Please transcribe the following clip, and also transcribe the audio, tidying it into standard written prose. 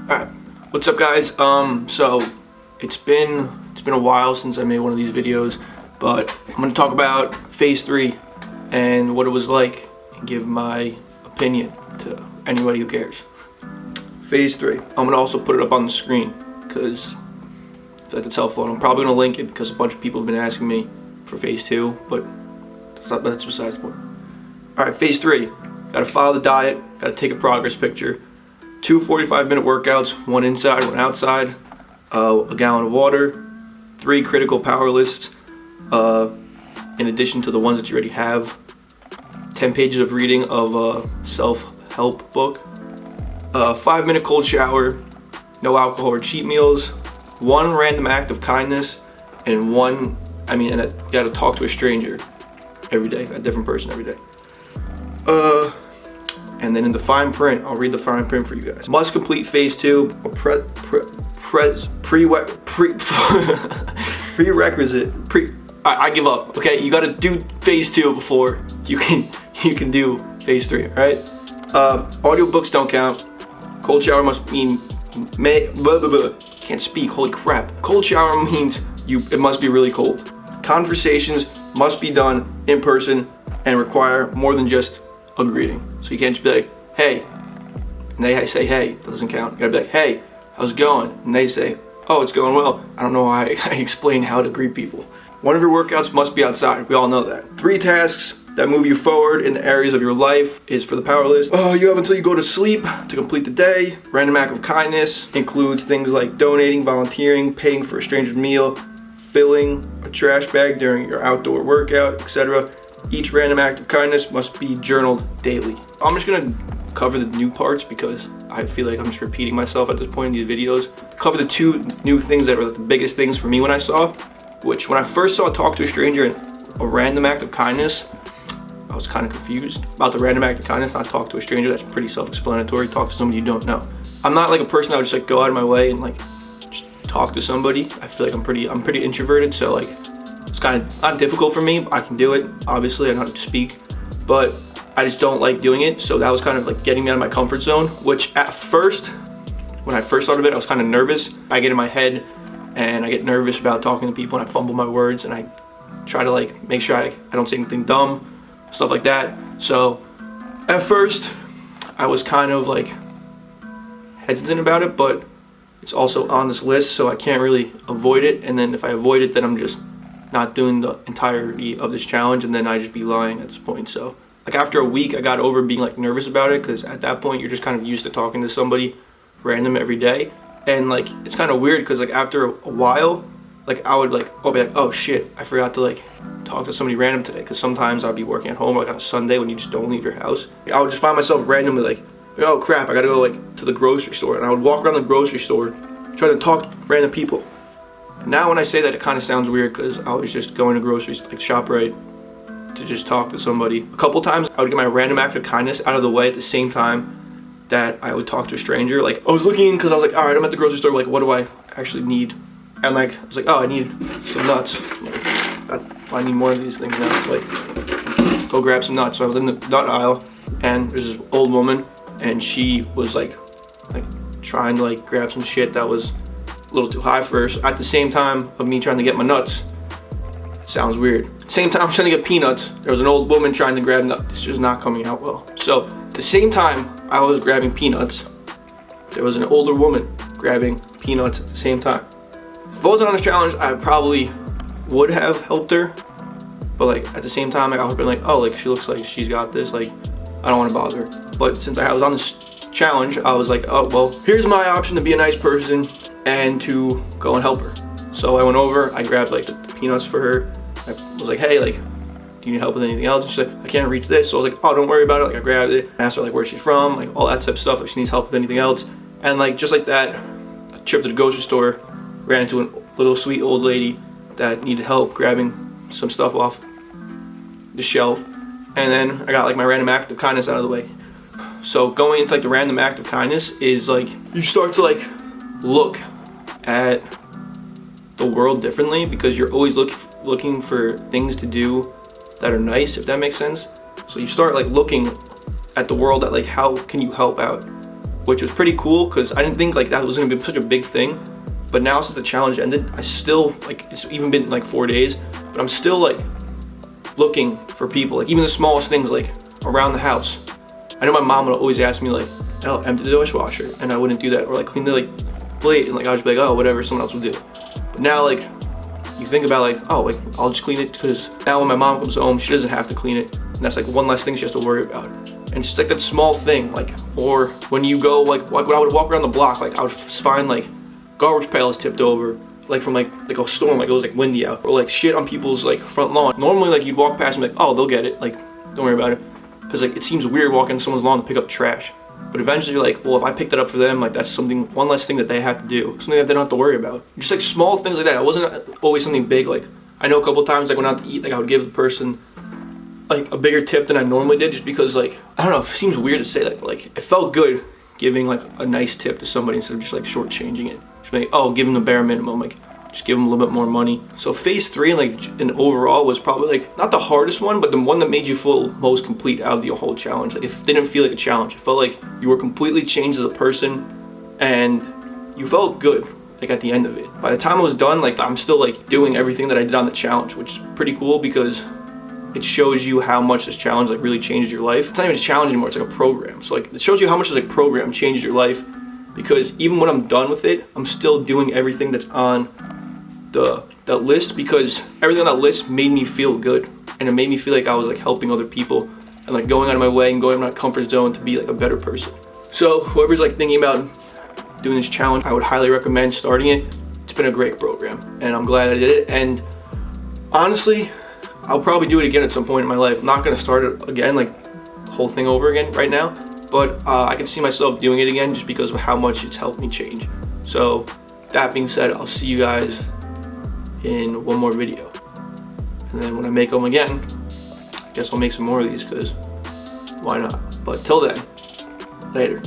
Alright, what's up guys? So it's been a while since I made one of these videos, but I'm gonna talk about phase 3 and what it was like and give my opinion to anybody who cares. Phase 3. I'm gonna also put it up on the screen because that's helpful. And I'm probably gonna link it because a bunch of people have been asking me for phase 2, but that's besides the point. Alright, phase 3. Gotta follow the diet, gotta take a progress picture. 2 45-minute workouts, one inside, one outside, a gallon of water, 3 critical power lists, in addition to the ones that you already have, 10 pages of reading of a self-help book, 5-minute cold shower, no alcohol or cheat meals, 1 random act of kindness, and you gotta talk to a stranger every day, a different person every day. And then in the fine print, I'll read the fine print for you guys. Must complete phase 2, I give up. Okay, you gotta do phase 2 before you can do phase 3. All right. Audiobooks don't count. Cold shower must mean can't speak. Holy crap. Cold shower means it must be really cold. Conversations must be done in person and require more than just a greeting. So you can't just be like, hey, and they say, hey, that doesn't count. You gotta be like, hey, how's it going? And they say, oh, it's going well. I don't know why I explain how to greet people. One of your workouts must be outside. We all know that. 3 tasks that move you forward in the areas of your life is for the power list. You have until you go to sleep to complete the day. Random act of kindness includes things like donating, volunteering, paying for a stranger's meal, filling a trash bag during your outdoor workout, etc. Each random act of kindness must be journaled daily. I'm just gonna cover the new parts because I feel like I'm just repeating myself at this point in these videos. Cover the 2 new things that were the biggest things for me when I saw, which when I first saw talk to a stranger and a random act of kindness, I was kind of confused about the random act of kindness, not talk to a stranger. That's pretty self-explanatory. Talk to somebody you don't know. I'm not like a person that would just like go out of my way and like just talk to somebody. I feel like I'm pretty introverted, so like it's kind of not difficult for me. I can do it, obviously. I know how to speak, but I just don't like doing it. So that was kind of like getting me out of my comfort zone, which at first, when I first started it, I was kind of nervous. I get in my head and I get nervous about talking to people and I fumble my words and I try to like make sure I don't say anything dumb, stuff like that. So at first I was kind of like hesitant about it, but it's also on this list, so I can't really avoid it. And then if I avoid it, then I'm just not doing the entirety of this challenge, and then I just be lying at this point. So like after a week I got over being like nervous about it, because at that point you're just kind of used to talking to somebody random every day, and like it's kind of weird because like after a while like I'll be like, oh shit, I forgot to like talk to somebody random today, because sometimes I'll be working at home like on a Sunday when you just don't leave your house. I would just find myself randomly like, oh crap, I gotta go like to the grocery store, and I would walk around the grocery store trying to talk to random people. Now when I say that, it kind of sounds weird because I was just going to groceries like ShopRite to just talk to somebody. A couple times I would get my random act of kindness out of the way at the same time that I would talk to a stranger. Like I was looking because I was like, all right, I'm at the grocery store, like what do I actually need? And like I was like, oh, I need some nuts. Like, I need more of these things now. Like go grab some nuts. So I was in the nut aisle and there's this old woman and she was like trying to like grab some shit that was a little too high for her. So at the same time of me trying to get my nuts, it sounds weird. At the same time I'm trying to get peanuts, there was an old woman trying to grab nuts. It's just not coming out well. So at the same time I was grabbing peanuts, there was an older woman grabbing peanuts at the same time. If I wasn't on this challenge, I probably would have helped her, but like at the same time I was been like, oh, like she looks like she's got this, like I don't want to bother her. But since I was on this challenge, I was like, oh well, here's my option to be a nice person and to go and help her. So I went over, I grabbed like the peanuts for her. I was like, hey, like, do you need help with anything else? And she said, I can't reach this. So I was like, oh, don't worry about it. Like I grabbed it, asked her like where she's from, like all that type of stuff, if she needs help with anything else. And like just like that, a trip to the grocery store, ran into a little sweet old lady that needed help grabbing some stuff off the shelf. And then I got like my random act of kindness out of the way. So going into like the random act of kindness is like you start to like look at the world differently, because you're always looking for things to do that are nice, if that makes sense. So you start like looking at the world at like how can you help out which was pretty cool because I didn't think like that was gonna be such a big thing. But now since the challenge ended, I still, like, it's even been like 4 days, but I'm still like looking for people, like even the smallest things like around the house. I know my mom would always ask me like, oh, empty the dishwasher, and I wouldn't do that, or like clean the like plate, and like I would just be like, oh, whatever, someone else would do. But now like you think about like, oh, like I'll just clean it, because now when my mom comes home, she doesn't have to clean it, and that's like one less thing she has to worry about. And it's just like that small thing, like, or when you go like when I would walk around the block, like I would find like garbage pails tipped over, like from like a storm, like it was like windy out, or like shit on people's like front lawn. Normally like you'd walk past and be like, oh, they'll get it, like don't worry about it, because like it seems weird walking on someone's lawn to pick up trash. But eventually you're like, well, if I picked it up for them, like that's something, one less thing that they have to do, something that they don't have to worry about. Just like small things like that. It wasn't always something big. Like I know a couple of times I went out to eat, like I would give the person like a bigger tip than I normally did, just because like, I don't know, it seems weird to say that, but like it felt good giving like a nice tip to somebody instead of just like shortchanging it. Just like, oh, give them the bare minimum, like just give them a little bit more money. So phase 3, like and overall, was probably like not the hardest one, but the one that made you feel most complete out of the whole challenge. Like it didn't feel like a challenge. It felt like you were completely changed as a person, and you felt good like at the end of it. By the time I was done, like I'm still like doing everything that I did on the challenge, which is pretty cool because it shows you how much this challenge like really changed your life. It's not even a challenge anymore, it's like a program. So like it shows you how much this like program changed your life, because even when I'm done with it, I'm still doing everything that's on that list, because everything on that list made me feel good, and it made me feel like I was like helping other people and like going out of my way and going out of my comfort zone to be like a better person. So whoever's like thinking about doing this challenge, I would highly recommend starting it. It's been a great program, and I'm glad I did it. And honestly, I'll probably do it again at some point in my life. I'm not gonna start it again, like the whole thing over again right now, but I can see myself doing it again just because of how much it's helped me change. So that being said, I'll see you guys in one more video, and then when I make them again, I guess I'll make some more of these, because why not? But till then, later.